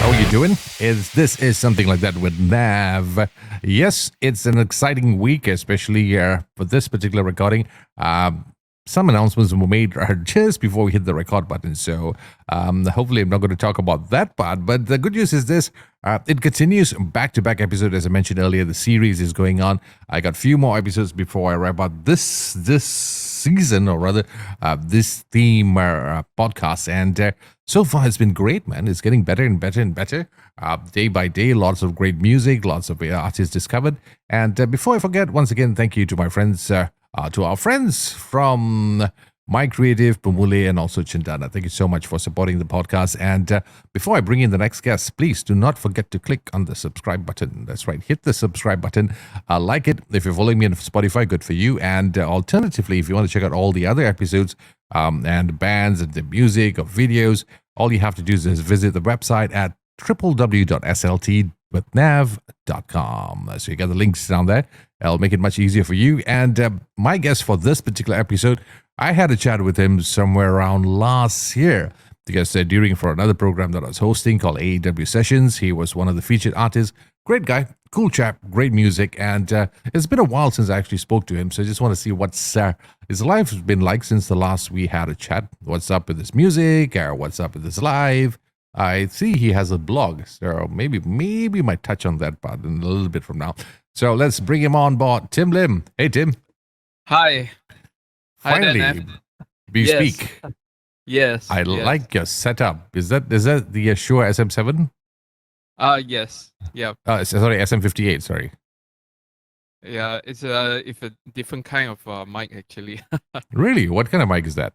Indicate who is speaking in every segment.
Speaker 1: How are you doing? This is something like that with NAV. Yes, it's an exciting week, especially for this particular recording. Some announcements were made just before we hit the record button, so hopefully I'm not going to talk about that part. But the good news is this: it continues back-to-back episode. As I mentioned earlier, the series is going on. I got a few more episodes before I wrap up this season, or rather this theme podcast, and so far it's been great, man. It's getting better and better and better day by day. Lots of great music, lots of artists discovered. And before I forget, once again, thank you to my friends, to our friends from My Creative, Pumule, and also Chintana. Thank you so much for supporting the podcast. And before I bring in the next guest, please do not forget to click on the subscribe button. That's right. Hit the subscribe button. Like it. If you're following me on Spotify, good for you. And alternatively, if you want to check out all the other episodes and bands and the music or videos, all you have to do is visit the website at www.sltwithnav.com. So you got the links down there. I'll make it much easier for you. And my guest for this particular episode, I had a chat with him somewhere around last year because for another program that I was hosting called AEW Sessions, he was one of the featured artists. Great guy, cool chap, great music. And it's been a while since I actually spoke to him. So I just want to see what's his life has been like since the last we had a chat. What's up with his music, or what's up with his life. I see he has a blog, so maybe might touch on that part in a little bit from now. So let's bring him on board. Tim Lim. Hey, Tim.
Speaker 2: Hi.
Speaker 1: Finally, we speak.
Speaker 2: Yes.
Speaker 1: I like your setup. Is that the Shure SM7?
Speaker 2: Yes. Yeah.
Speaker 1: Sorry, SM58. Sorry.
Speaker 2: Yeah, it's a different kind of mic actually.
Speaker 1: Really? What kind of mic is that?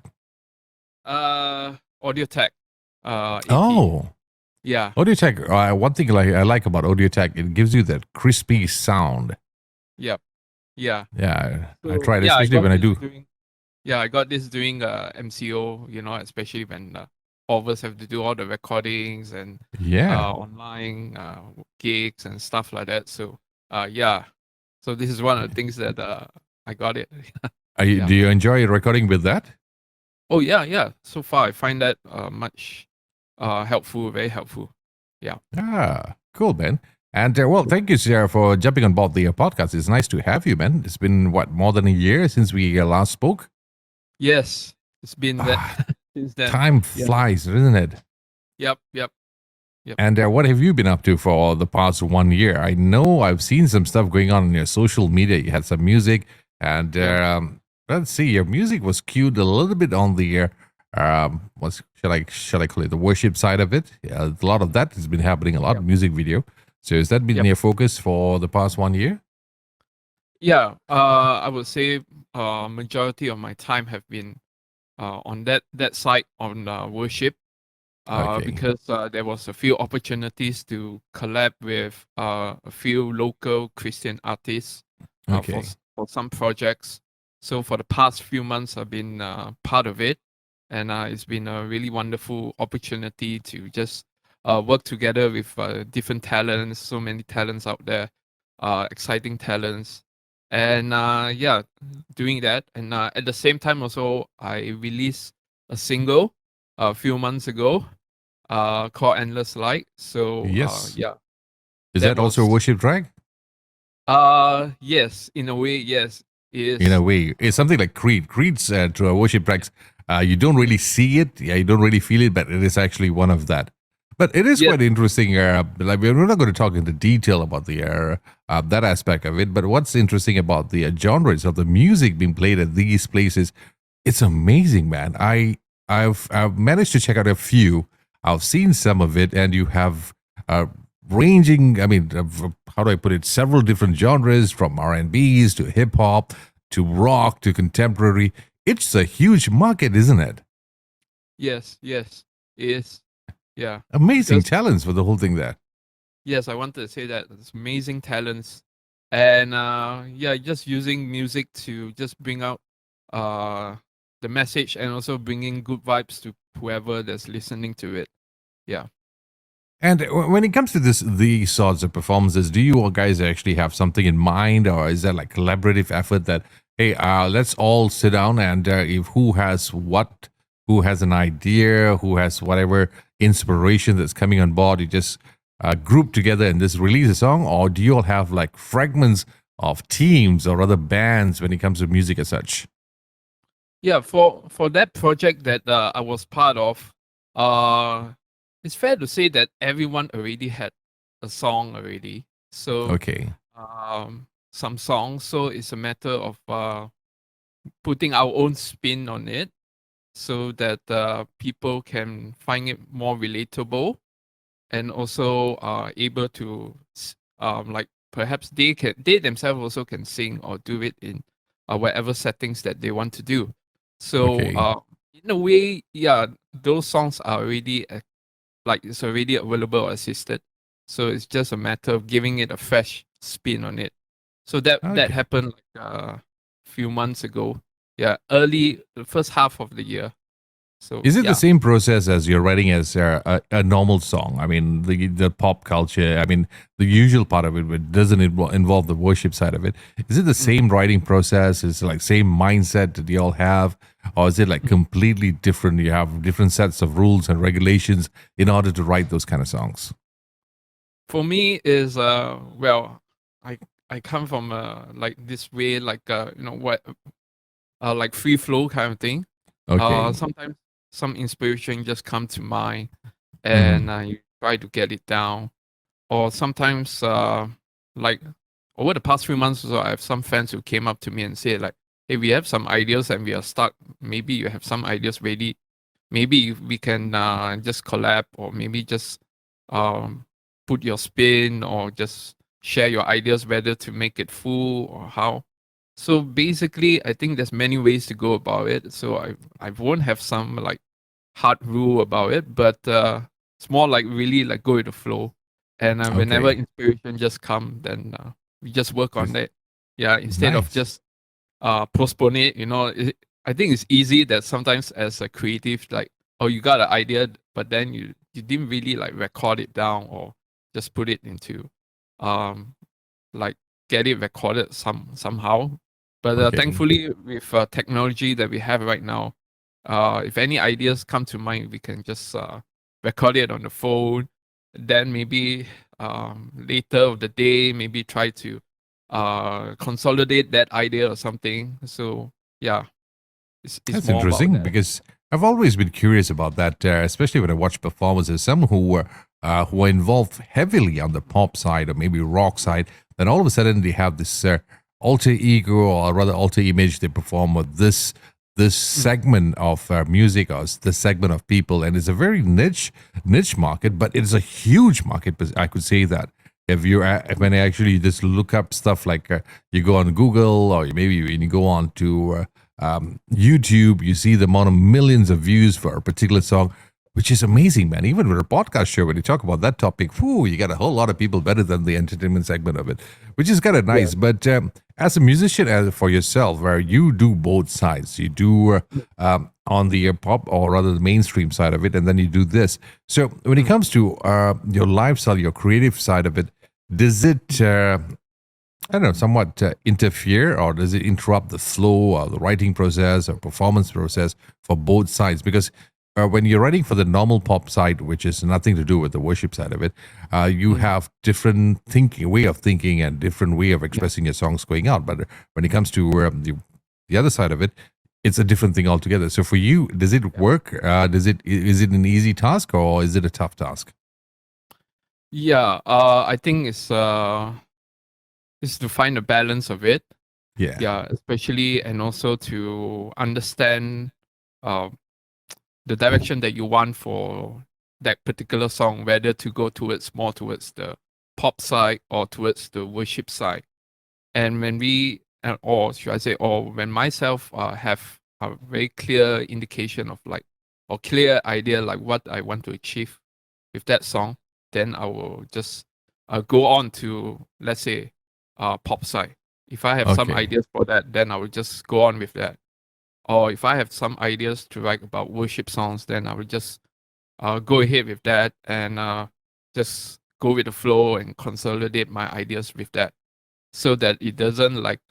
Speaker 2: Audio Tech.
Speaker 1: Oh.
Speaker 2: Yeah.
Speaker 1: Audio Tech. One thing I like about Audio Tech, it gives you that crispy sound.
Speaker 2: Yep. Yeah.
Speaker 1: Yeah.
Speaker 2: So,
Speaker 1: I tried, especially when I do.
Speaker 2: I got this doing MCO, especially when all of us have to do all the recordings and online gigs and stuff like that. So so this is one of the things that I got it.
Speaker 1: Do you enjoy recording with that?
Speaker 2: Oh yeah. So far I find that much helpful, very helpful. Yeah.
Speaker 1: Cool, man. And thank you, Sarah, for jumping on board the podcast. It's nice to have you, man. It's been more than a year since we last spoke.
Speaker 2: Yes, it's been that since then.
Speaker 1: Time flies, isn't it?
Speaker 2: Yep.
Speaker 1: And what have you been up to for the past 1 year? I know I've seen some stuff going on your social media. You had some music, and let's see, your music was skewed a little bit on the what shall I call it, the worship side of it. A lot of that has been happening. A lot of music video. So has that been your focus for the past 1 year?
Speaker 2: Yeah, I would say majority of my time have been on that side on worship. Because there was a few opportunities to collab with a few local Christian artists for some projects. So for the past few months, I've been part of it, and it's been a really wonderful opportunity to just work together with different talents. So many talents out there, exciting talents, and doing that. And at the same time, also I released a single a few months ago called Endless Light. So
Speaker 1: is that also a worship track?
Speaker 2: Yes, in a way, yes, it is.
Speaker 1: In a way, it's something like Creed's to a worship tracks. You don't really see it, you don't really feel it, but it is actually one of that. But it is quite interesting. Like we're not going to talk into detail about the that aspect of it. But what's interesting about the genres of the music being played at these places, it's amazing, man. I've managed to check out a few. I've seen some of it, and you have ranging. I mean, how do I put it? Several different genres, from R&Bs to hip hop to rock to contemporary. It's a huge market, isn't it?
Speaker 2: Yes, it is. Yeah.
Speaker 1: Amazing talents for the whole thing there.
Speaker 2: Yes, I wanted to say that. It's amazing talents. And just using music to just bring out the message, and also bringing good vibes to whoever that's listening to it. Yeah.
Speaker 1: And when it comes to these sorts of performances, do you guys actually have something in mind, or is that like collaborative effort that, hey, let's all sit down and if who has an idea, who has whatever inspiration that's coming on board? You just group together and just release a song, or do you all have like fragments of teams or other bands when it comes to music as such?
Speaker 2: Yeah, for that project that I was part of, it's fair to say that everyone already had a song already. So
Speaker 1: Okay.
Speaker 2: some songs. So it's a matter of putting our own spin on it, so that people can find it more relatable, and also able to like perhaps they themselves also can sing or do it in whatever settings that they want to do. So
Speaker 1: Okay.
Speaker 2: in a way, yeah, those songs are already like it's already available or assisted. So it's just a matter of giving it a fresh spin on it. So that
Speaker 1: Okay.
Speaker 2: happened like a few months ago. Yeah, early the first half of the year. So
Speaker 1: Is it the
Speaker 2: yeah.
Speaker 1: same process as you're writing as a normal song? I mean, the pop culture. I mean, the usual part of it, but doesn't involve the worship side of it. Is it the
Speaker 2: Mm,
Speaker 1: same writing process? Is it like same mindset that you all have, or is it like
Speaker 2: mm.
Speaker 1: completely different? You have different sets of rules and regulations in order to write those kind of songs.
Speaker 2: For me is well, I I come from like this way, like what like free flow kind of thing.
Speaker 1: Okay.
Speaker 2: Sometimes some inspiration just come to mind, and
Speaker 1: Hmm.
Speaker 2: you try to get it down. Or sometimes like over the past few months or so, I have some fans who came up to me and said like, hey, we have some ideas and we are stuck. Maybe you have some ideas ready. Maybe we can just collab, or maybe just um put your spin, or just share your ideas whether to make it full or how. So basically, I think there's many ways to go about it. So I won't have some like hard rule about it, but it's more like really like go with the flow. And whenever
Speaker 1: Okay.
Speaker 2: inspiration just come, then we just work on that. Yeah, instead of
Speaker 1: Nice.
Speaker 2: just postpone it. I think it's easy that sometimes as a creative, like, oh, you got an idea, but then you didn't really like record it down, or just put it into um like get it recorded somehow. But
Speaker 1: Okay.
Speaker 2: thankfully, with technology that we have right now, if any ideas come to mind, we can just record it on the phone. Then maybe later of the day, maybe try to consolidate that idea or something. So yeah, it's
Speaker 1: That's
Speaker 2: more about
Speaker 1: interesting
Speaker 2: that.
Speaker 1: because I've always been curious about that, especially when I watch performances. Some who are involved heavily on the pop side or maybe rock side, then all of a sudden they have this alter ego or rather alter image. They perform with this
Speaker 2: Mm,
Speaker 1: segment of music or this segment of people, and it's a very niche market, but it's a huge market. I could say that. If you when I actually just look up stuff like you go on Google or maybe when you go on to YouTube, you see the amount of millions of views for a particular song, which is amazing, man. Even with a podcast show, when you talk about that topic, whew, you got a whole lot of people better than the entertainment segment of it, which is kind of
Speaker 2: yeah.
Speaker 1: nice. But as a musician, as for yourself, where you do both sides, you do
Speaker 2: Mm,
Speaker 1: on the pop or rather the mainstream side of it, and then you do this. So when it
Speaker 2: mm,
Speaker 1: comes to your lifestyle, your creative side of it, does it I don't know, somewhat interfere, or does it interrupt the flow or the writing process or performance process for both sides? Because when you're writing for the normal pop side, which is nothing to do with the worship side of it, you
Speaker 2: mm,
Speaker 1: have different thinking, way of thinking, and different way of
Speaker 2: yeah.
Speaker 1: expressing your songs going out. But when it comes to the other side of it, it's a different thing altogether. So for you, does it
Speaker 2: Yeah.
Speaker 1: work? Is it an easy task or is it a tough task?
Speaker 2: Yeah. I think it's to find a balance of it.
Speaker 1: Yeah.
Speaker 2: Yeah, especially, and also to understand uh, the direction that you want for that particular song, whether to go towards more towards the pop side or towards the worship side. And when or should I say, or when myself have a very clear indication of like, or clear idea like what I want to achieve with that song, then I will just go on to, let's say, pop side. If I have some
Speaker 1: Okay.
Speaker 2: ideas for that, then I will just go on with that. Or if I have some ideas to write about worship songs, then I will just go ahead with that, and just go with the flow and consolidate my ideas with that, so that it doesn't like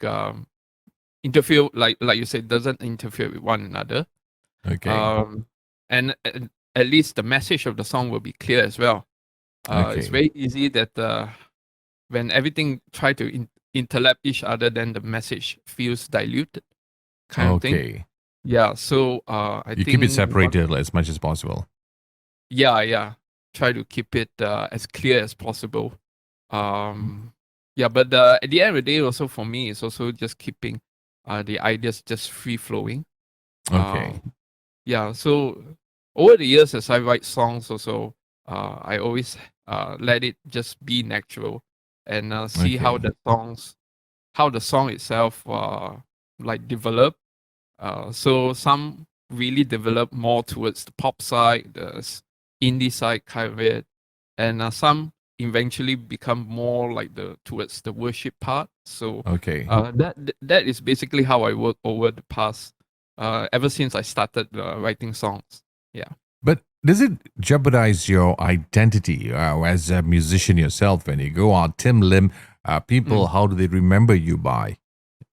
Speaker 2: interfere, like you said, doesn't interfere with one another.
Speaker 1: Okay.
Speaker 2: Um, and at least the message of the song will be clear as well. It's very easy that when everything try to interlap each other, then the message feels diluted, kind of thing.
Speaker 1: Okay.
Speaker 2: Yeah. So I
Speaker 1: You
Speaker 2: think
Speaker 1: keep it separated as much as possible.
Speaker 2: yeah. Try to keep it as clear as possible. Yeah, but at the end of the day, also for me, it's also just keeping the ideas just free flowing.
Speaker 1: Okay.
Speaker 2: Yeah. So over the years, as I write songs, also I always let it just be natural and see how
Speaker 1: Okay.
Speaker 2: the song itself like develop. So some really develop more towards the pop side, the indie side kind of it, and some eventually become more like towards the worship part. So
Speaker 1: Okay.
Speaker 2: that is basically how I work over the past ever since I started writing songs. Yeah.
Speaker 1: But does it jeopardize your identity as a musician yourself when you go out, Tim Lim? People, how do they remember you by?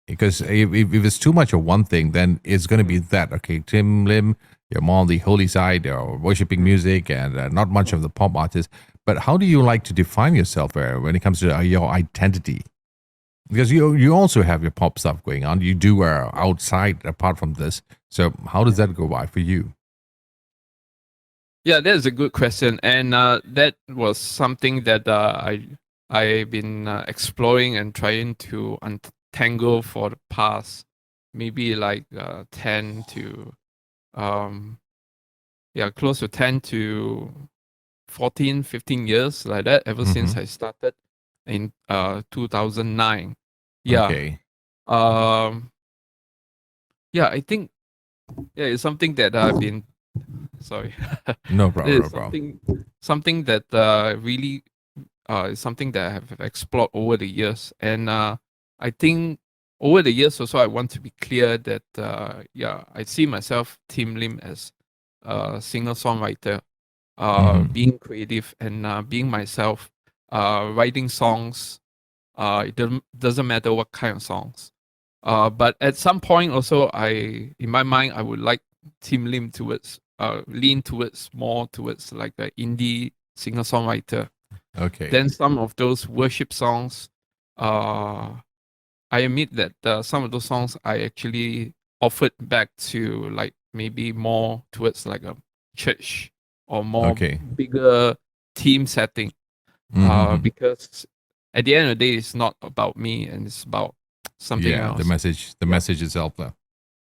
Speaker 1: Because if it's too much of one thing, then it's going to be that. Okay, Tim Lim, you're more on the holy side, or worshiping music, and not much of the pop artist. But how do you like to define yourself when it comes to your identity? Because you also have your pop stuff going on. You do outside apart from this. So how does that go by for you?
Speaker 2: Yeah, that's a good question, and that was something that I've been exploring and trying to untangle for the past maybe like 10 to close to 10 to 14, 15 years like that, ever since I started in 2009. Yeah.
Speaker 1: Okay.
Speaker 2: Yeah, I think it's something that I've been sorry.
Speaker 1: No problem.
Speaker 2: It
Speaker 1: No
Speaker 2: is
Speaker 1: problem.
Speaker 2: something that really is something that I have explored over the years, and I think over the years also I want to be clear that I see myself, Tim Lim, as a singer songwriter, being creative and being myself, writing songs. It doesn't matter what kind of songs. But at some point also, in my mind, I would like Tim Lim towards lean towards more towards like the indie singer songwriter.
Speaker 1: Okay.
Speaker 2: Then some of those worship songs, I admit that some of those songs I actually offered back to like maybe more towards like a church or more
Speaker 1: Okay.
Speaker 2: bigger team setting. Because at the end of the day, it's not about me and it's about something
Speaker 1: Yeah,
Speaker 2: else.
Speaker 1: the message itself there.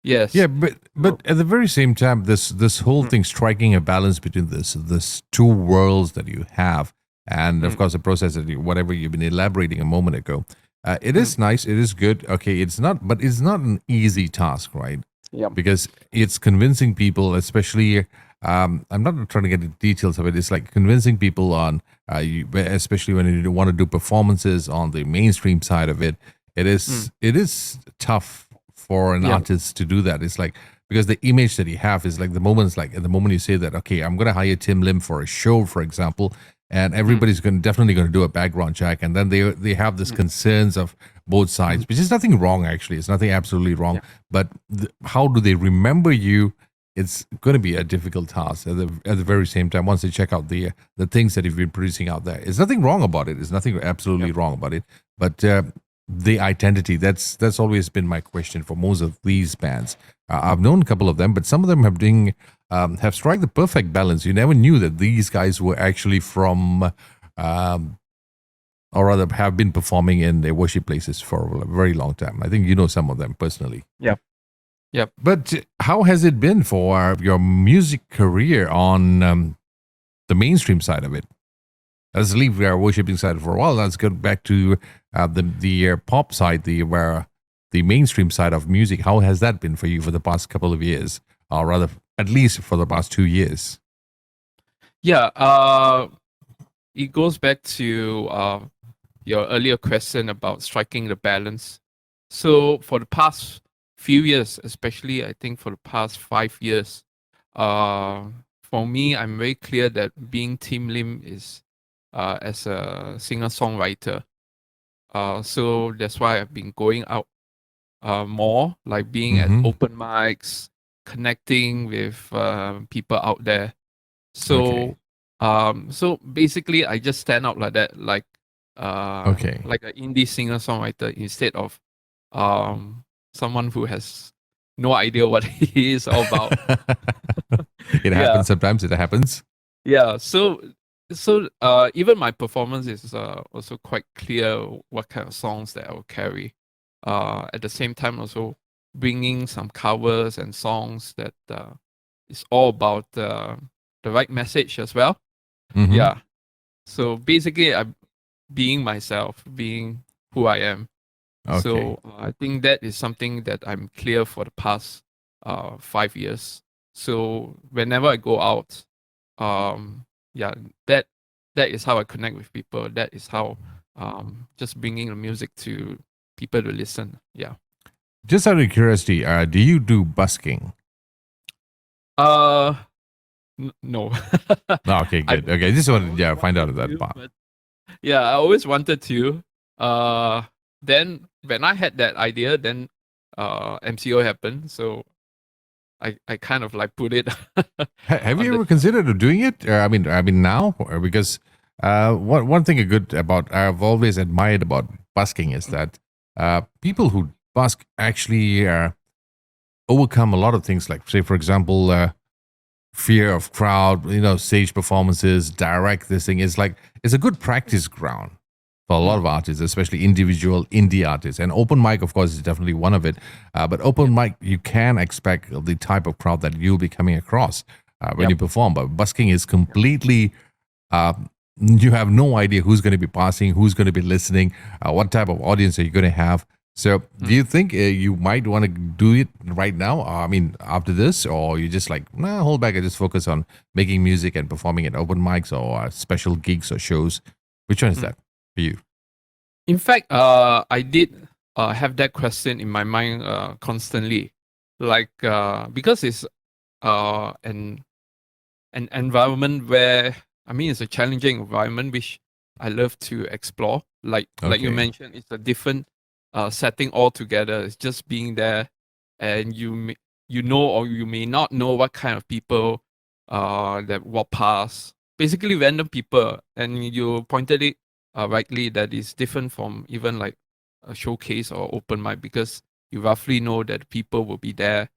Speaker 2: Yes.
Speaker 1: Yeah, but at the very same time, this whole thing striking a balance between this two worlds that you have, and of course the process that whatever you've been elaborating a moment ago, it is nice, it is good. Okay, it's not, but it's not an easy task, right?
Speaker 2: Yeah.
Speaker 1: Because it's convincing people, especially. I'm not trying to get into details of it. It's like convincing people on, especially when you want to do performances on the mainstream side of it. It is tough for an artist to do that. It's like because the image that you have is like the moment you say that, okay, I'm going to hire Tim Lim for a show, for example, and everybody's definitely going to do a background check, and then they have this concerns of both sides, which is nothing wrong actually. It's nothing absolutely wrong, but how do they remember you? It's going to be a difficult task at the very same time. Once they check out the things that you've been producing out there, there's nothing wrong about it. There's nothing absolutely wrong about it. But the identity, that's always been my question for most of these bands. I've known a couple of them, but some of them have struck the perfect balance. You never knew that these guys were actually from, or rather, have been performing in their worship places for a very long time. I think you know some of them personally.
Speaker 2: Yeah. Yep.
Speaker 1: But how has it been for your music career on the mainstream side of it? Let's leave our worshiping side for a while. Let's go back to the pop side, the mainstream side of music. How has that been for you for the past couple of years, or rather, at least for the past 2 years?
Speaker 2: Yeah. It goes back to your earlier question about striking the balance. So for the past few years, especially I think for the past 5 years, for me, I'm very clear that being Tim Lim is as a singer-songwriter. So that's why I've been going out more, like being at open mics, connecting with people out there. So so basically I just stand out like that, like like an indie singer songwriter instead of someone who has no idea what he is all about.
Speaker 1: It
Speaker 2: Yeah.
Speaker 1: happens sometimes. It happens.
Speaker 2: Yeah. So even my performance is also quite clear what kind of songs that I will carry. At the same time also bringing some covers and songs that is all about the right message as well.
Speaker 1: Mm-hmm.
Speaker 2: Yeah. So basically I'm being myself, being who I am.
Speaker 1: Okay.
Speaker 2: So I think that is something that I'm clear for the past 5 years. So whenever I go out, yeah, that is how I connect with people. That is how just bringing the music to people to listen. Yeah.
Speaker 1: Just out of curiosity, do you do busking?
Speaker 2: Uh, no.
Speaker 1: Oh, okay,
Speaker 2: I
Speaker 1: good. Okay, just
Speaker 2: I
Speaker 1: wanted
Speaker 2: always
Speaker 1: to find out
Speaker 2: wanted
Speaker 1: of that
Speaker 2: to,
Speaker 1: part.
Speaker 2: but yeah, I always wanted to. Then when I had that idea, then MCO happened. So I kind of like put it
Speaker 1: Have
Speaker 2: on
Speaker 1: you
Speaker 2: the
Speaker 1: ever
Speaker 2: shelf.
Speaker 1: considered doing it? I mean now, because one thing good about I've always admired about busking is that people who busk actually overcome a lot of things. Like, say, for example, fear of crowd, stage performances, direct. This thing is like it's a good practice ground for a lot of artists, especially individual indie artists. And open mic, of course, is definitely one of it. But open mic, you can expect the type of crowd that you'll be coming across when you perform. But busking is completely, uh, you have no idea who's going to be passing, who's going to be listening, what type of audience are you going to have. So, do you think you might want to do it right now? I mean, after this, or you just like, nah, hold back. I just focus on making music and performing at open mics or special gigs or shows. Which one is that for you?
Speaker 2: In fact, I did have that question in my mind constantly, like because it's an environment where I mean it's a challenging environment which I love to explore. Like you
Speaker 1: Okay.
Speaker 2: mentioned, it's a different setting altogether. It's just being there, and you know or you may not know what kind of people that walk past. Basically, random people, and you pointed it rightly that is different from even like a showcase or open mic because you roughly know that people will be there,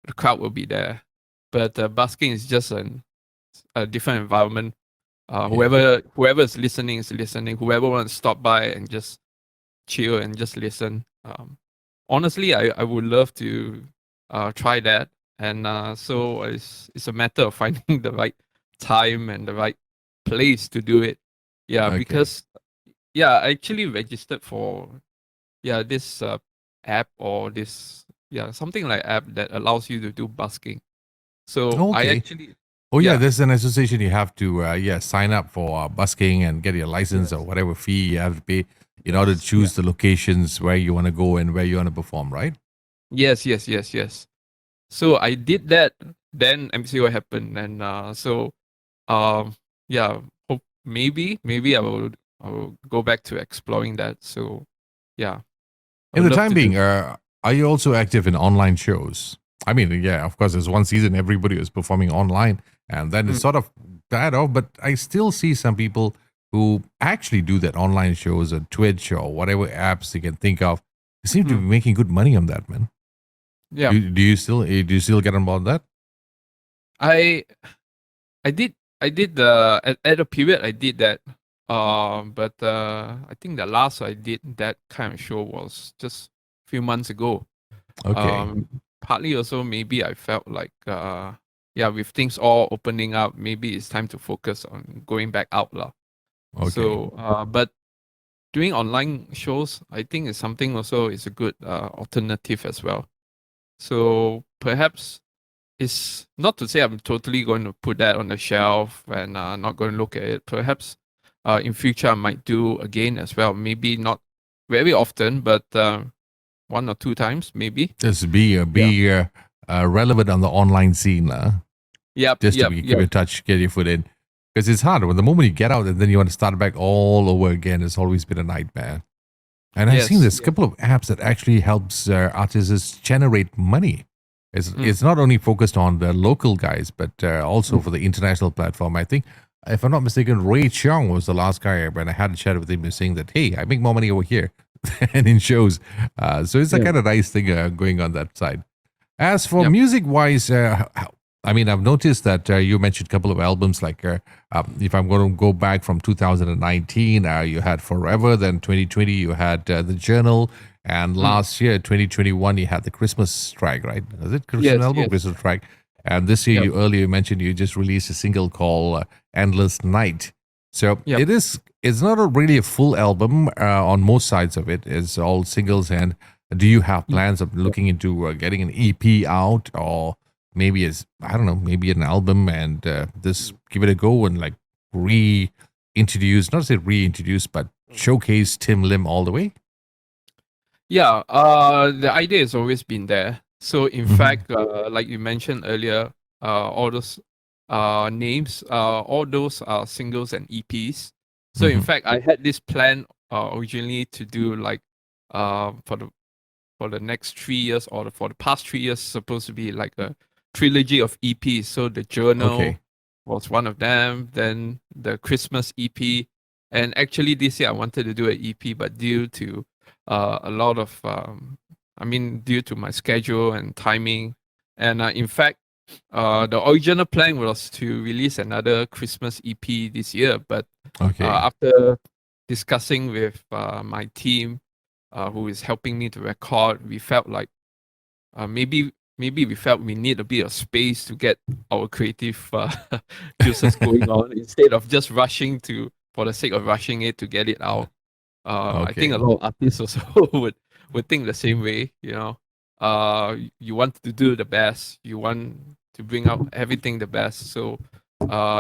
Speaker 2: the crowd will be there. But busking is just a different environment.
Speaker 1: Yeah.
Speaker 2: Whoever is listening is listening. Whoever wants to stop by and just chill and just listen. Honestly, I would love to try that. And so it's a matter of finding the right time and the right place to do it. Yeah,
Speaker 1: Okay.
Speaker 2: because yeah, I actually registered for this app or this something like app that allows you to do busking. So I
Speaker 1: Okay.
Speaker 2: actually
Speaker 1: Oh yeah,
Speaker 2: yeah
Speaker 1: there's an association you have to sign up for busking and get your license or
Speaker 2: yes
Speaker 1: whatever fee you have to pay in order to
Speaker 2: yes yeah
Speaker 1: choose the locations where you want to go and where you want to perform, right?
Speaker 2: yes. So I did that. Then MCO happened, and so um yeah, hope maybe I will go back to exploring that. So yeah, I
Speaker 1: In
Speaker 2: would
Speaker 1: the
Speaker 2: love
Speaker 1: time
Speaker 2: to do.
Speaker 1: being, are you also active in online shows? I mean, yeah, of course, there's one season everybody was performing online, and then it's
Speaker 2: Mm,
Speaker 1: sort of died off. But I still see some people who actually do that online shows on Twitch or whatever apps they can think of. They seem to be
Speaker 2: mm,
Speaker 1: making good money on that, man.
Speaker 2: yeah,
Speaker 1: Do you still get involved in that?
Speaker 2: I I did at a period I did that. But I think the last I did that kind of show was just a few months ago.
Speaker 1: Okay,
Speaker 2: Partly also maybe I felt like with things all opening up, maybe it's time to focus on going back out lah.
Speaker 1: okay,
Speaker 2: So but doing online shows, I think is something also is a good alternative as well. So perhaps it's not to say I'm totally going to put that on the shelf and not going to look at it. Perhaps in future I might do again as well. Maybe not very often, but one or two times maybe.
Speaker 1: just be
Speaker 2: Yeah.
Speaker 1: relevant on the online scene,
Speaker 2: Yep.
Speaker 1: just to
Speaker 2: Yep.
Speaker 1: keep
Speaker 2: Yep.
Speaker 1: in touch, get your foot in. Because it's hard. When the moment you get out and then you want to start back all over again, it's always been a nightmare. And I've seen
Speaker 2: Yes.
Speaker 1: this couple of apps that actually helps artists generate money. It's not only focused on the local guys, but also for the international platform. I think, if I'm not mistaken, Ray Cheong was the last guy when I had a chat with him, was saying that, hey, I make more money over here and in shows. So it's a kind of nice thing going on that side. As for music-wise, I mean, I've noticed that you mentioned a couple of albums, like if I'm going to go back from 2019, you had Forever, then 2020 you had The Journal, and last year, 2021, you had the Christmas track, right? Is it Christmas album, Christmas track? And this year, you earlier mentioned you just released a single called Endless Night. So it's not really a full album on most sides of it. It's all singles. And do you have plans of looking into getting an EP out, or maybe I don't know, maybe an album, and just give it a go and like reintroduce, not say reintroduce, but showcase Tim Lim all the way?
Speaker 2: Yeah, the idea has always been there. So in fact, like you mentioned earlier, all those names, all those are singles and EPs. So in fact, I had this plan originally to do like for the next 3 years, or for the past 3 years, supposed to be like a trilogy of EPs. So the Journal was one of them, then the Christmas EP, and actually this year I wanted to do an EP, but due to a lot of due to my schedule and timing, and in fact the original plan was to release another Christmas EP this year, but after discussing with my team who is helping me to record, we felt like maybe we felt we need a bit of space to get our creative juices going on, instead of just rushing for the sake of rushing it to get it out. I think a lot of artists also would think the same way. You want to do the best, you want to bring out everything the best. So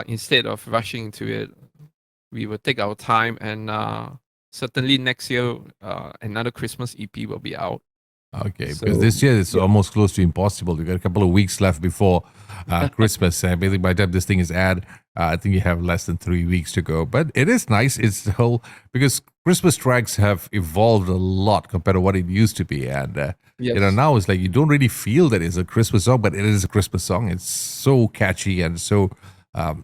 Speaker 2: instead of rushing into it, we will take our time, and certainly next year another Christmas EP will be out.
Speaker 1: Okay, so, because this year it's almost close to impossible. You got a couple of weeks left before Christmas. Basically, by the time this thing is aired, I think you have less than 3 weeks to go. But it is nice. It's the whole, because Christmas tracks have evolved a lot compared to what it used to be, and now it's like you don't really feel that it's a Christmas song, but it is a Christmas song. It's so catchy and so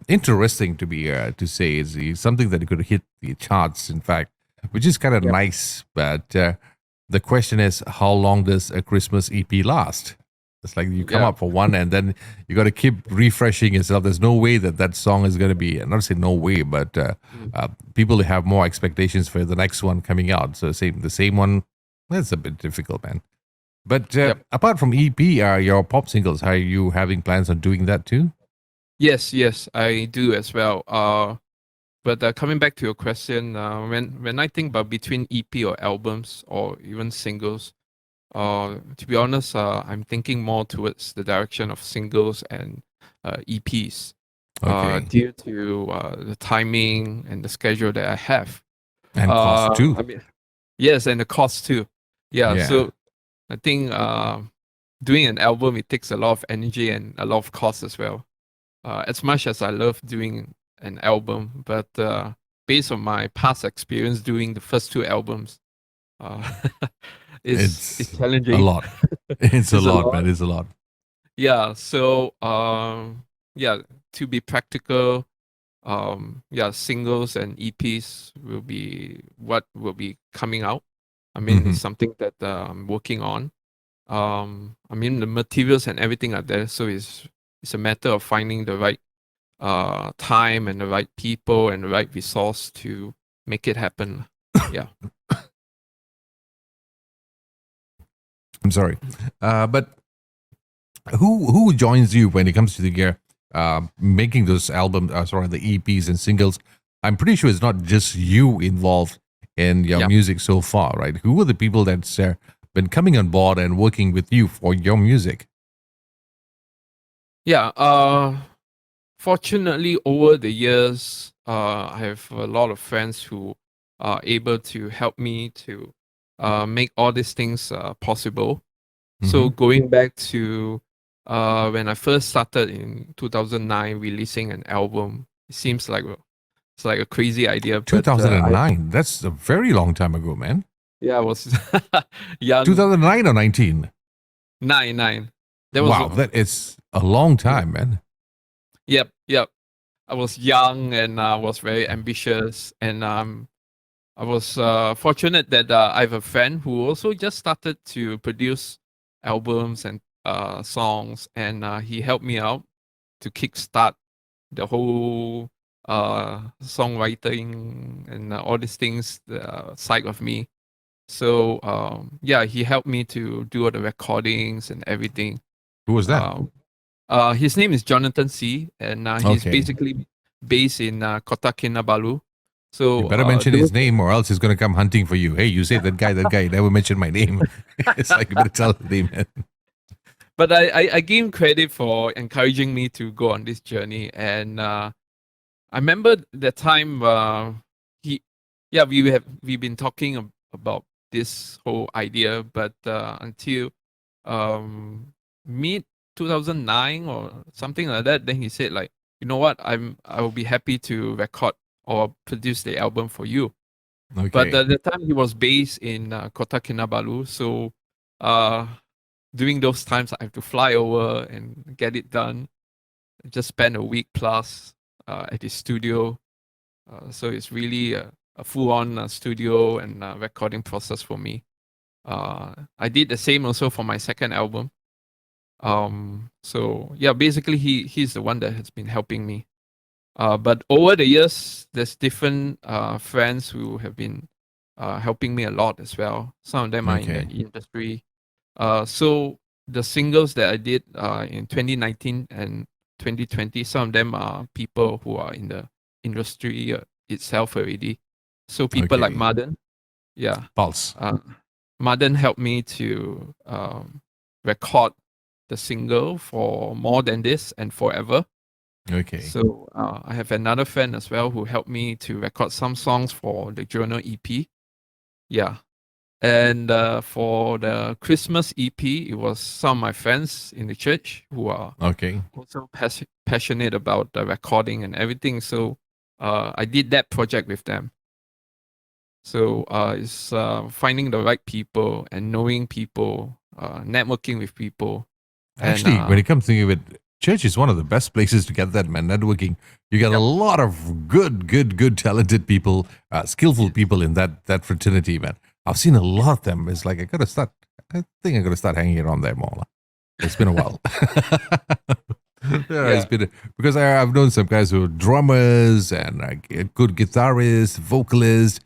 Speaker 1: interesting to be to say. It's something that could hit the charts, in fact, which is kind of nice, but. The question is, how long does a Christmas EP last? It's like you come up for one, and then you got to keep refreshing yourself. There's no way that song is going to be, not to say no way, but people have more expectations for the next one coming out. So the same one, that's a bit difficult, man. But apart from EP, your pop singles, are you having plans on doing that too?
Speaker 2: Yes, I do as well. But coming back to your question, when I think about between EP or albums or even singles, to be honest, I'm thinking more towards the direction of singles and EPs, due to the timing and the schedule that I have.
Speaker 1: And cost too.
Speaker 2: Yes, and the cost too. Yeah. So I think doing an album, it takes a lot of energy and a lot of cost as well. As much as I love doing an album, but based on my past experience doing the first 2 albums, it's challenging.
Speaker 1: A lot. It's a lot, man. It's a lot.
Speaker 2: Yeah. So to be practical, singles and EPs will be what will be coming out. I mean, it's something that I'm working on. I mean, the materials and everything are there, so it's a matter of finding the right time and the right people and the right resource to make it happen. Yeah.
Speaker 1: I'm sorry, but who joins you when it comes to the making those albums? The EPs and singles. I'm pretty sure it's not just you involved in your music so far, right? Who are the people that's been coming on board and working with you for your music?
Speaker 2: Yeah. Fortunately, over the years, I have a lot of friends who are able to help me to make all these things possible. So going back to when I first started in 2009 releasing an album, it seems like it's like a crazy idea.
Speaker 1: 2009? That's a very long time ago, man.
Speaker 2: Yeah, I was young.
Speaker 1: 2009 or 19?
Speaker 2: 9.
Speaker 1: Wow, that is a long time, man.
Speaker 2: Yep. I was young and I was very ambitious, and I was fortunate that I have a friend who also just started to produce albums and songs, and he helped me out to kickstart the whole songwriting and all these things side of me. So yeah, he helped me to do all the recordings and everything.
Speaker 1: Who was that?
Speaker 2: His name is Jonathan C, and he's
Speaker 1: Okay.
Speaker 2: basically based in Kota Kinabalu. So
Speaker 1: You better mention his name or else he's going to come hunting for you. Hey, you say that guy, never mentioned my name. It's like, you better tell the name, man.
Speaker 2: But I give him credit for encouraging me to go on this journey. And I remember the time we've been talking about this whole idea, but until mid 2009 or something like that, then he said like, you know what, I will be happy to record or produce the album for you.
Speaker 1: Okay.
Speaker 2: But at the time he was based in Kota Kinabalu, so during those times I have to fly over and get it done. Just spend a week plus at his studio. So it's really a full-on studio and recording process for me. I did the same also for my second album. So yeah, basically he's the one that has been helping me. But over the years, there's different friends who have been helping me a lot as well. Some of them are in the industry. So the singles that I did in 2019 and 2020, some of them are people who are in the industry itself already. So people like Madan,
Speaker 1: Pulse.
Speaker 2: Madan helped me to record the single for More Than This and Forever.
Speaker 1: Okay.
Speaker 2: So I have another friend as well who helped me to record some songs for the Journal EP. Yeah. And for the Christmas EP, it was some of my friends in the church who are also passionate about the recording and everything. So I did that project with them. So it's finding the right people and knowing people, networking with people.
Speaker 1: Actually, when it comes to it, church is one of the best places to get that, man. Networking. You get a lot of good, talented people, skillful people in that fraternity, man. I've seen a lot of them. It's like I think I gotta start hanging around there more. It's been a while. It's been because I've known some guys who are drummers and good guitarists, vocalists.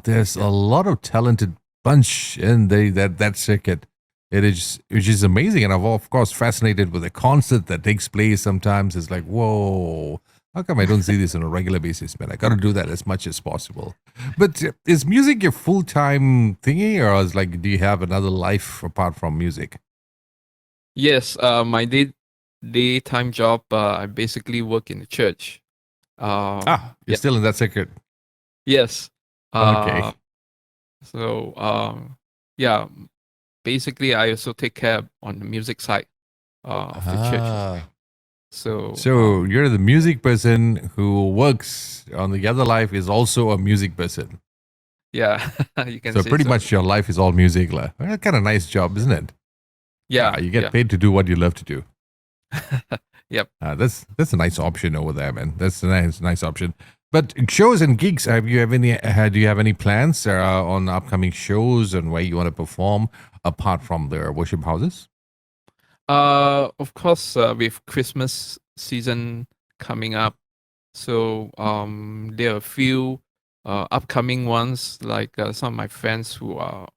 Speaker 1: There's a lot of talented bunch in that circuit. Which is amazing, and I'm of course fascinated with the concert that takes place. Sometimes it's like, whoa, how come I don't see this on a regular basis, man? I got to do that as much as possible. But is music your full-time thingy, or is like, do you have another life apart from music?
Speaker 2: Yes, my daytime job, I basically work in the church.
Speaker 1: You're still in that circuit.
Speaker 2: Yes.
Speaker 1: Okay.
Speaker 2: So yeah, basically I also take care on the music side of the church.
Speaker 1: So you're the music person who works on the other life is also a music person.
Speaker 2: Yeah, you can
Speaker 1: so
Speaker 2: say
Speaker 1: pretty much your life is all music. Well, kind of nice job, isn't it?
Speaker 2: Yeah.
Speaker 1: You get paid to do what you love to do.
Speaker 2: Yep.
Speaker 1: That's a nice option over there, man. That's a nice option. But shows and gigs, do you have any plans on upcoming shows and where you want to perform apart from the worship houses?
Speaker 2: Of course, with Christmas season coming up, so there are a few upcoming ones, like some of my friends who are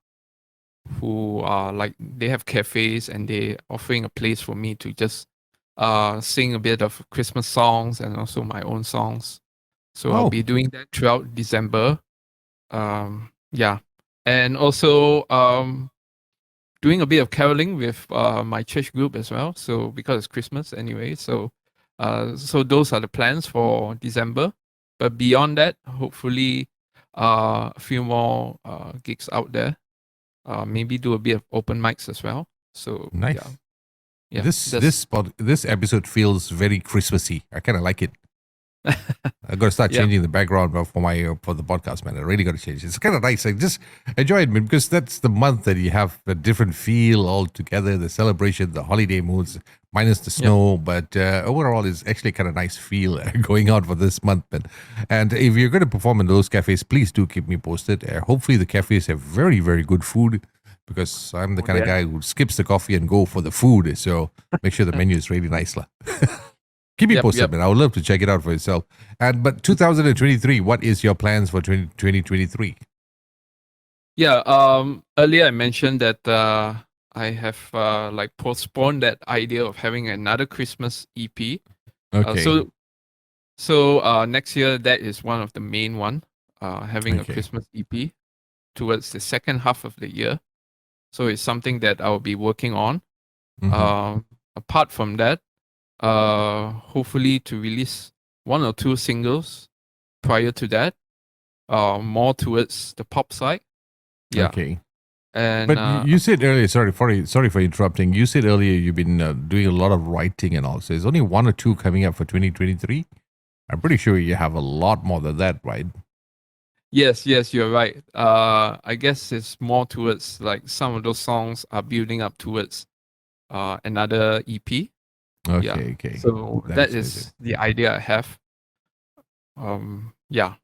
Speaker 2: like, they have cafes and they offering a place for me to just sing a bit of Christmas songs and also my own songs. So I'll be doing that throughout December. Yeah. And also doing a bit of caroling with my church group as well. So because it's Christmas anyway. So so those are the plans for December. But beyond that, hopefully a few more gigs out there. Maybe do a bit of open mics as well. So
Speaker 1: nice.
Speaker 2: Yeah.
Speaker 1: This episode feels very Christmassy. I kind of like it. I got to start
Speaker 2: Yeah.
Speaker 1: changing the background for the podcast, man. I really got to change it. It's kind of nice. I just enjoy it, man, because that's the month that you have a different feel altogether. The celebration, the holiday moods, minus the
Speaker 2: Yep.
Speaker 1: snow, but overall, it's actually kind of nice feel going on for this month, man. And if you're going to perform in those cafes, please do keep me posted. Hopefully, the cafes have very, very good food, because I'm the
Speaker 2: Oh,
Speaker 1: kind of
Speaker 2: yeah.
Speaker 1: guy who skips the coffee and go for the food. So make sure the menu is really nice, lah. Keep me
Speaker 2: Yep.
Speaker 1: posted,
Speaker 2: Yep.
Speaker 1: man. I would love to check it out for yourself. But 2023, what is your plans for 2023?
Speaker 2: Yeah. Earlier I mentioned that I have like postponed that idea of having another Christmas EP.
Speaker 1: Okay.
Speaker 2: So next year that is one of the main one. Having a
Speaker 1: Okay.
Speaker 2: Christmas EP towards the second half of the year. So it's something that I'll be working on.
Speaker 1: Mhm.
Speaker 2: Apart from that, hopefully to release one or two singles prior to that. More towards the pop side. Yeah.
Speaker 1: Okay.
Speaker 2: And
Speaker 1: But you said earlier, sorry for interrupting. You said earlier you've been doing a lot of writing and all. So there's only one or two coming up for 2023. I'm pretty sure you have a lot more than that, right?
Speaker 2: yes, you're right. I guess it's more towards like some of those songs are building up towards another EP. Yeah.
Speaker 1: Okay. Okay.
Speaker 2: So that
Speaker 1: That's good.
Speaker 2: is the idea I have. Yeah.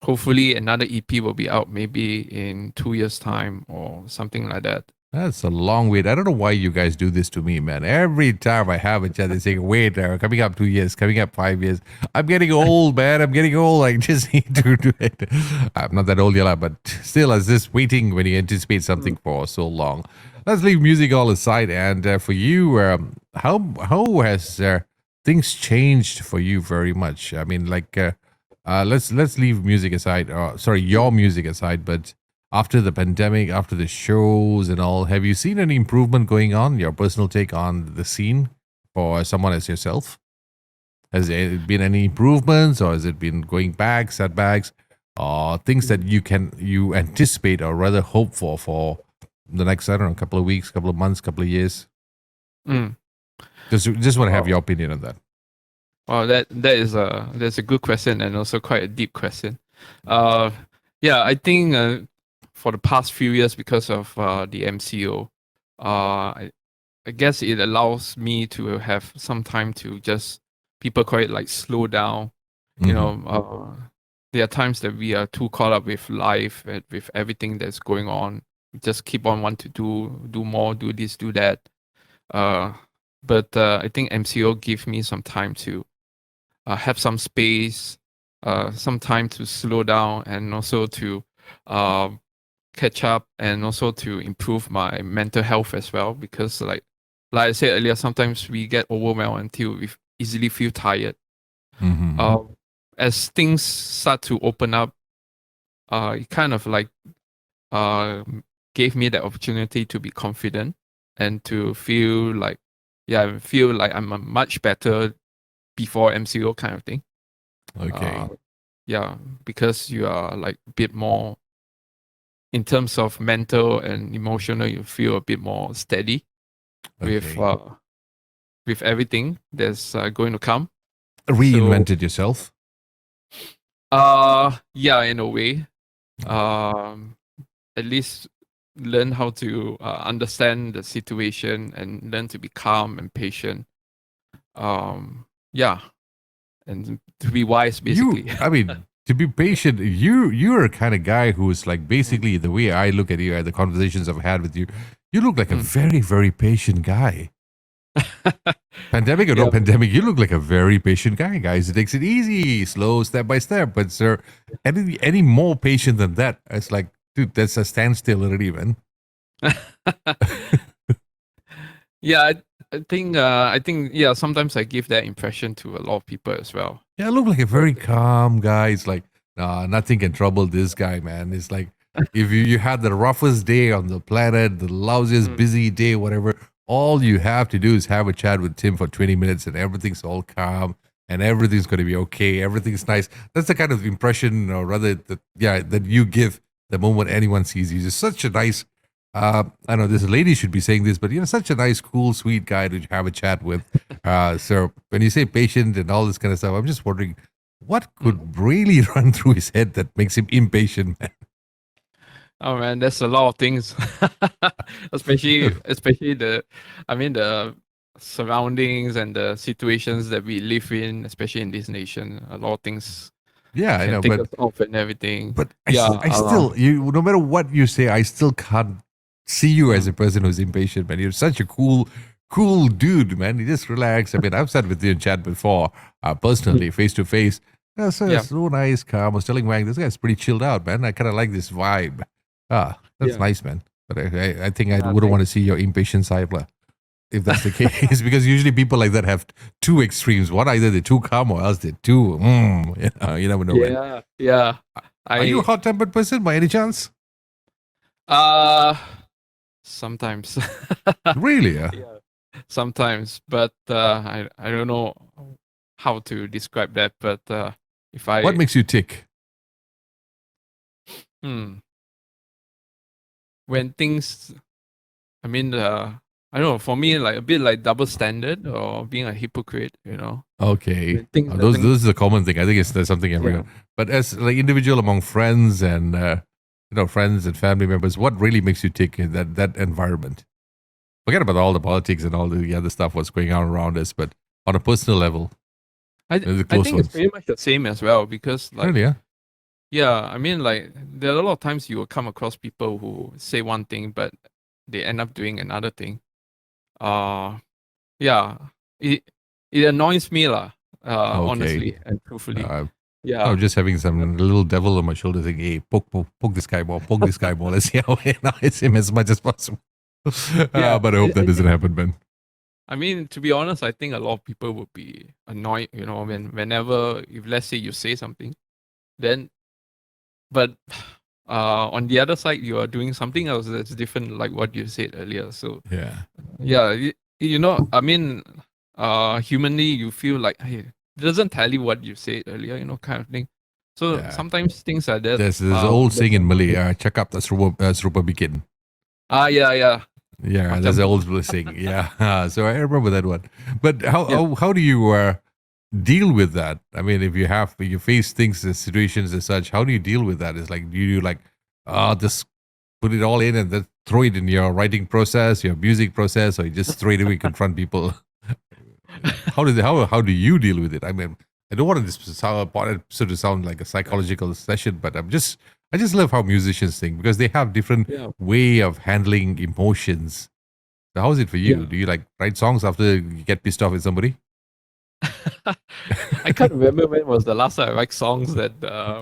Speaker 2: Hopefully another EP will be out maybe in 2 years' time or something like that.
Speaker 1: That's a long wait. I don't know why you guys do this to me, man. Every time I have a chat, they say, wait, coming up 2 years, coming up 5 years. I'm getting old, man. I'm getting old. I just need to do it. I'm not that old yet, but still, as this waiting when you anticipate something for so long. Let's leave music all aside. And for you, how has things changed for you very much? I mean, like, let's leave music aside. Sorry, your music aside, but after the pandemic, after the shows and all, have you seen any improvement going on? Your personal take on the scene for someone as yourself? Has there been any improvements, or has it been going back, setbacks, or things that you anticipate or rather hope for the next, I don't know, couple of weeks, couple of months, couple of years?
Speaker 2: Mm.
Speaker 1: Just want to have
Speaker 2: Wow.
Speaker 1: your opinion on that.
Speaker 2: Well, that's a good question and also quite a deep question. Yeah, I think for the past few years because of the MCO, I guess it allows me to have some time to just people call it like slow down. You
Speaker 1: Mm-hmm.
Speaker 2: know, there are times that we are too caught up with life and with everything that's going on. We just keep on want to do more, do this, do that. But I think MCO give me some time to have some space, some time to slow down, and also to uh, catch up, and also to improve my mental health as well. Because like I said earlier, sometimes we get overwhelmed until we easily feel tired.
Speaker 1: Mm-hmm.
Speaker 2: As things start to open up, it kind of like uh, gave me the opportunity to be confident and to feel like, yeah, I feel like I'm a much better before MCO kind of thing.
Speaker 1: Okay.
Speaker 2: Yeah, because you are like a bit more in terms of mental and emotional, you feel a bit more steady with
Speaker 1: Okay.
Speaker 2: with everything that's going to come. So
Speaker 1: Reinvented yourself.
Speaker 2: yeah, in a way, um, at least learn how to understand the situation and learn to be calm and patient. Yeah, and to be wise, basically.
Speaker 1: I mean, to be patient, you're a kind of guy who's like
Speaker 2: Mm,
Speaker 1: basically the way I look at you and the conversations I've had with you, you look like a
Speaker 2: mm.
Speaker 1: very, very patient guy. Pandemic or no
Speaker 2: Yeah.
Speaker 1: pandemic, you look like a very patient guy, guys. It takes it easy, slow, step by step. But sir, any more patient than that, it's like, dude, that's a standstill already, man.
Speaker 2: Yeah, I think yeah, sometimes I give that impression to a lot of people as well.
Speaker 1: Yeah, I look like a
Speaker 2: But
Speaker 1: very calm guy. It's like, nah, nothing can trouble this guy, man. It's like if you had the roughest day on the planet, the lousiest
Speaker 2: mm,
Speaker 1: busy day, whatever, all you have to do is have a chat with Tim for 20 minutes and everything's all calm and everything's going to be okay. Everything's nice. That's the kind of impression, or rather, that you give the moment anyone sees you. You're such a nice, I know this lady should be saying this, but you're such a nice, cool, sweet guy to have a chat with. So when you say patient and all this kind of stuff, I'm just wondering, What could really run through his head that makes him impatient, man?
Speaker 2: Oh man, there's a lot of things, especially the surroundings and the situations that we live in, especially in this nation. A lot of things
Speaker 1: Yeah, I
Speaker 2: can
Speaker 1: know,
Speaker 2: take
Speaker 1: but
Speaker 2: us off and everything.
Speaker 1: I
Speaker 2: Yeah,
Speaker 1: still, you, no matter what you say, I still can't see you as a
Speaker 2: mm,
Speaker 1: person who's impatient, man. You're such a cool dude, man. You just relax. I mean, I've sat with you in chat before,
Speaker 2: mm,
Speaker 1: personally, face to face.
Speaker 2: yeah,
Speaker 1: So nice, calm. I was telling Wang, this guy's pretty chilled out, man. I kind of like this vibe. That's
Speaker 2: yeah,
Speaker 1: nice, man. But I think I
Speaker 2: yeah.
Speaker 1: wouldn't want to
Speaker 2: Thanks.
Speaker 1: see your impatient side, if that's the case, because usually people like that have two extremes. One, either they're too calm or else they're too, you never know, man.
Speaker 2: Yeah, yeah.
Speaker 1: Are you a
Speaker 2: I
Speaker 1: hot tempered person by any chance?
Speaker 2: uh sometimes.
Speaker 1: Really?
Speaker 2: Yeah, sometimes, but I don't know how to describe that. But if
Speaker 1: What
Speaker 2: I
Speaker 1: makes you tick?
Speaker 2: hmm, when things, I mean, I don't know. For me, like a bit like double standard or being a hypocrite.
Speaker 1: Okay.
Speaker 2: When things
Speaker 1: Those
Speaker 2: doesn't.
Speaker 1: is a common thing. I think there's something
Speaker 2: Yeah.
Speaker 1: everyone. But as like individual among friends and friends and family members, what really makes you tick in that environment? Forget about all the politics and all the other stuff what's going on around us, but on a personal level, the
Speaker 2: I
Speaker 1: close
Speaker 2: think it's
Speaker 1: ones.
Speaker 2: pretty much the same as well because like
Speaker 1: Really? Yeah.
Speaker 2: yeah, I mean like there are a lot of times you will come across people who say one thing but they end up doing another thing. Uh yeah, it it annoys me lah.
Speaker 1: Okay.
Speaker 2: Honestly and truthfully.
Speaker 1: Uh, I
Speaker 2: Yeah.
Speaker 1: was just having
Speaker 2: But
Speaker 1: some little devil on my shoulder saying, hey, poke this guy more, poke this guy more. Let's see how it annoys him as much as possible.
Speaker 2: yeah,
Speaker 1: But I hope that
Speaker 2: I
Speaker 1: doesn't
Speaker 2: think
Speaker 1: happen, man.
Speaker 2: I mean to be honest, I think a lot of people would be annoyed, whenever if let's say you say something, then but on the other side you are doing something else that's different like what you said earlier. So
Speaker 1: Yeah.
Speaker 2: yeah, I mean, humanly, you feel like, hey, it doesn't tally what you said earlier, kind of thing. So
Speaker 1: Yeah.
Speaker 2: sometimes things like that.
Speaker 1: There's an old saying
Speaker 2: That's
Speaker 1: in
Speaker 2: not
Speaker 1: Malay,
Speaker 2: good.
Speaker 1: cakap tak serupa bikin.
Speaker 2: Yeah, yeah.
Speaker 1: Yeah, there's an
Speaker 2: Macam,
Speaker 1: old saying. Yeah. So I remember that one. But
Speaker 2: yeah,
Speaker 1: how do you deal with that? I mean, if you face things, situations as such, how do you deal with that? It's like, do you like, just put it all in and then throw it in your writing process, your music process, or you just straight away confront people? How do you deal with it? I mean, I don't want this episode to sound like a psychological session, but I just love how musicians think because they have different
Speaker 2: yeah,
Speaker 1: way of handling emotions. So how is it for you?
Speaker 2: yeah.
Speaker 1: Do you like write songs after you get pissed off with somebody?
Speaker 2: I can't remember when was the last time I write songs that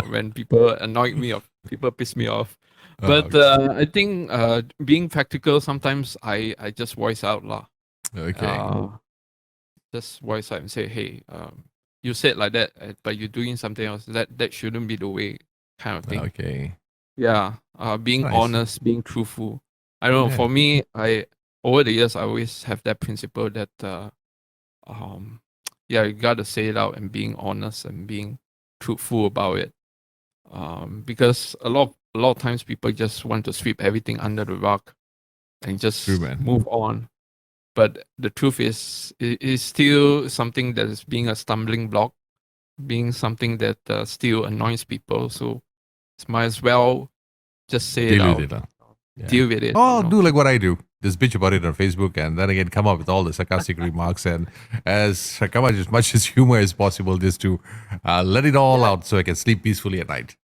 Speaker 2: when people annoyed me or people pissed me off. But
Speaker 1: Okay.
Speaker 2: I think being practical, sometimes I just voice out lah.
Speaker 1: Okay.
Speaker 2: Uh, just voice out and say, hey, you said like that, but you're doing something else. That shouldn't be the way, kind of thing.
Speaker 1: Okay.
Speaker 2: Yeah. Being
Speaker 1: Nice.
Speaker 2: honest, being truthful. I don't know.
Speaker 1: Yeah.
Speaker 2: For me, I over the years I always have that principle that um yeah, you gotta say it out and being honest and being truthful about it. Because a lot of times people just want to sweep everything under the rug and
Speaker 1: True,
Speaker 2: just
Speaker 1: man.
Speaker 2: move on. But the truth is, it is still something that is being a stumbling block, being something that still annoys people. So might as well just say it
Speaker 1: Deal with
Speaker 2: out,
Speaker 1: it. Yeah.
Speaker 2: deal with it.
Speaker 1: Oh, do like what I do. Just bitch about it on Facebook and then again come up with all the sarcastic remarks and come up as much as humor as possible just to let it all
Speaker 2: Yeah,
Speaker 1: out so I can sleep peacefully at night.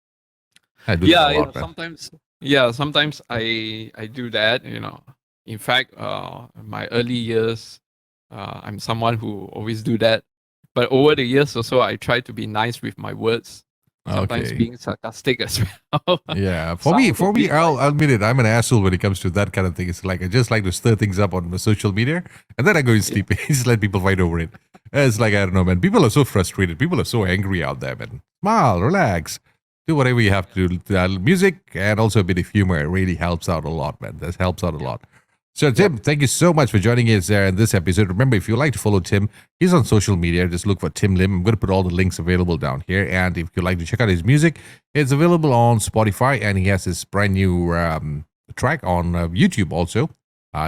Speaker 1: I do that a
Speaker 2: yeah, yeah.
Speaker 1: lot, man.
Speaker 2: Sometimes I do that. In fact, my early years, I'm someone who always do that. But over the years also, I try to be nice with my words. Sometimes
Speaker 1: Okay.
Speaker 2: being sarcastic as well.
Speaker 1: Yeah,
Speaker 2: Sounds a
Speaker 1: for me,
Speaker 2: bit like
Speaker 1: I'll admit it. I'm an asshole when it comes to that kind of thing. It's like I just like to stir things up on my social media, and then I go and
Speaker 2: yeah,
Speaker 1: sleep. Just let people fight over it. It's like I don't know, man. People are so frustrated. People are so angry out there, man. Smile, relax, do whatever you have to do. Music and also a bit of humor really helps out a lot, man. That helps out a
Speaker 2: yeah,
Speaker 1: lot. So,
Speaker 2: yeah,
Speaker 1: Tim, thank you so much for joining us in this episode. Remember, if you'd like to follow Tim, he's on social media. Just look for Tim Lim. I'm going to put all the links available down here. And if you'd like to check out his music, it's available on Spotify. And he has his brand new track on YouTube also.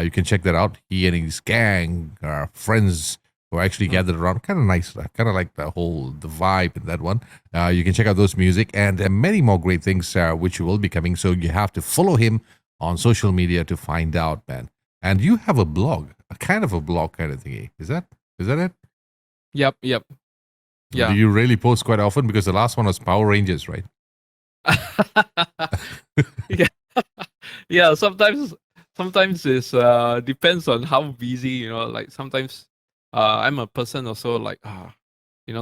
Speaker 1: You can check that out. He and his gang, friends, who actually gathered around. Kind of nice, kind of like the vibe in that one. You can check out those music and many more great things which will be coming. So you have to follow him on social media to find out, man. And you have a blog, a kind of thingy. Is that it?
Speaker 2: Yep. Yeah.
Speaker 1: Do you really post quite often? Because the last one was Power Rangers, right?
Speaker 2: Yeah. Yeah, sometimes it's depends on how busy, like sometimes I'm a person also like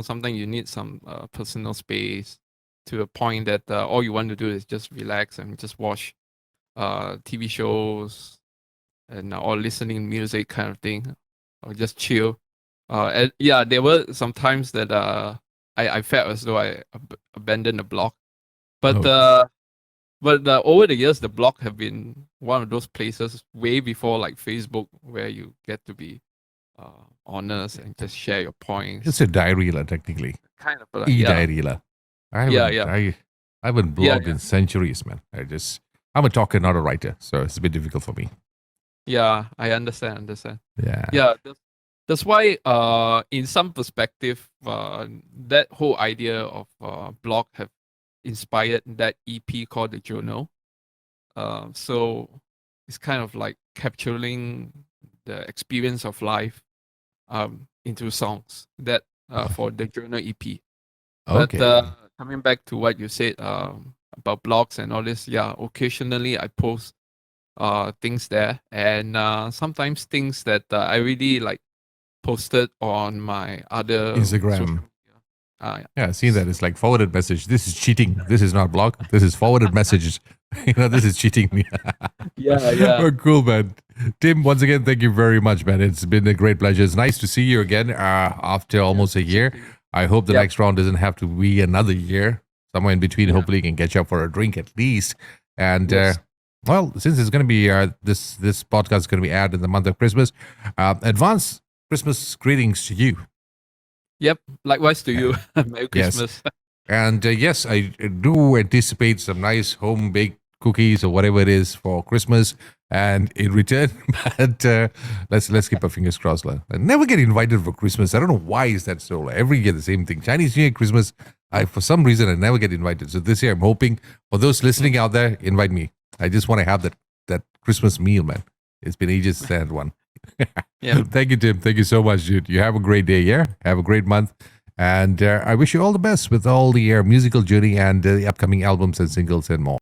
Speaker 2: sometimes you need some personal space to a point that all you want to do is just relax and just watch TV shows and or listening music kind of thing, or just chill. And yeah, there were some times that I felt as though I abandoned the blog, but over the years, the blog have been one of those places way before like Facebook, where you get to be honest and just share your points.
Speaker 1: It's a diary, technically.
Speaker 2: Kind of like
Speaker 1: e-diary.
Speaker 2: Yeah.
Speaker 1: I haven't blogged in centuries, man. I'm a talker, not a writer, so it's a bit difficult for me.
Speaker 2: Yeah, I understand.
Speaker 1: Yeah.
Speaker 2: Yeah, that's why in some perspective, that whole idea of blog have inspired that EP called The Journal. So it's kind of like capturing the experience of life into songs that for the Journal EP.
Speaker 1: Okay.
Speaker 2: But coming back to what you said about blogs and all this, yeah, occasionally I post things there, and sometimes things that I really like posted on my other
Speaker 1: Instagram.
Speaker 2: Yeah,
Speaker 1: I've seen that. It's like forwarded message. This is cheating. This is not blog. This is forwarded messages. This is cheating.
Speaker 2: Yeah.
Speaker 1: Oh, cool, man. Tim, once again, thank you very much, man. It's been a great pleasure. It's nice to see you again after almost a year. I hope the next round doesn't have to be another year. Somewhere in between, hopefully you can catch up for a drink at least. And well, since it's going to be this podcast is going to be aired in the month of Christmas, advance Christmas greetings to you.
Speaker 2: Yep, likewise to you. Merry Christmas.
Speaker 1: Yes. And yes, I do anticipate some nice home-baked cookies or whatever it is for Christmas. And in return, but let's keep our fingers crossed. I never get invited for Christmas. I don't know why is that so. Every year the same thing. Chinese New Year, Christmas, for some reason I never get invited. So this year I'm hoping for those listening out there, invite me. I just want to have that Christmas meal, man. It's been ages since I had one.
Speaker 2: Yeah.
Speaker 1: Thank you, Tim. Thank you so much, dude. You have a great day, yeah? Have a great month. And I wish you all the best with all the musical journey and the upcoming albums and singles and more.